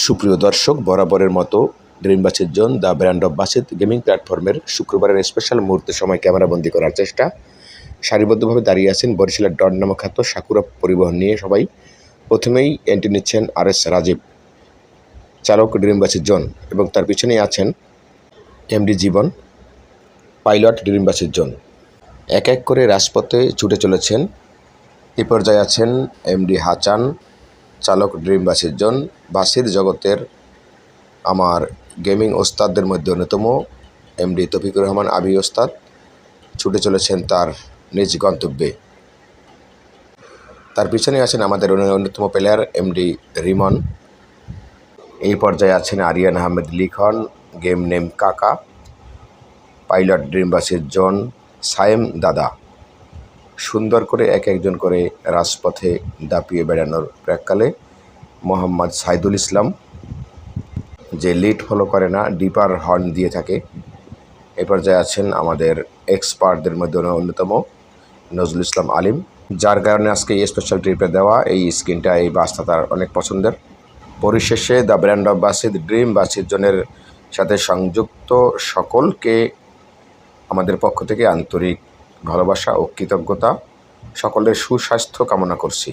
সুপ্রিয় দর্শক, বরাবরের মতো ড্রিম বাসের zone the brand of Based gaming প্ল্যাটফর্মের শুক্রবারের স্পেশাল মুহূর্তের সময় ক্যামেরাবন্দি করার চেষ্টা। সারিবদ্ধভাবে দাঁড়িয়ে আছেন বরিশালের ডন নামক খ্যাত সাকুরা পরিবহন নিয়ে সবাই। প্রথমেই এন্ট্রি নিচ্ছেন RS রাজীব, চালক ড্রিম বাসের জোন, এবং তার পিছনেই আছেন MD জীবন, পাইলট ড্রিম বাসের জোন। এক এক করে রাজপথে ছুটে চলেছেন। এ পর্যায়ে আছেন MD হাচান, চালক ড্রিম বাসের জোন। বাসের জগতের আমার গেমিং ওস্তাদদের মধ্যে অন্যতম MD তৌফিকুর রহমান আবি ওস্তাদ ছুটে চলেছেন তার নিজ গন্তব্যে। তার পিছনে আছেন আমাদের অন্যতম প্লেয়ার MD রিমন। এই পর্যায়ে আছেন আরিয়ান আহমেদ লিখন, গেম নেম কাকা, পাইলট ড্রিম বাসের জোন সায়েম দাদা। সুন্দর করে এক একজন করে রাজপথে দাপিয়ে বেড়ানোর প্রাককালে মোহাম্মদ সাইদুল ইসলাম, যে লিড ফলো করে না, ডিপার হর্ন দিয়ে থাকে। এ পর্যায়ে আছেন আমাদের এক্সপার্টদের মধ্যে অন্যতম নজরুল ইসলাম আলিম, যার কারণে আজকে এই স্পেশাল ট্রিপে দেওয়া এই স্ক্রিনটা, এই বাসটা তার অনেক পছন্দের। পরিশেষে the brand of Based dream বাসের জনের সাথে সংযুক্ত সকলকে আমাদের পক্ষ থেকে আন্তরিক ভালোবাসা ও কৃতজ্ঞতা, সকলের সুস্বাস্থ্য কামনা করছি।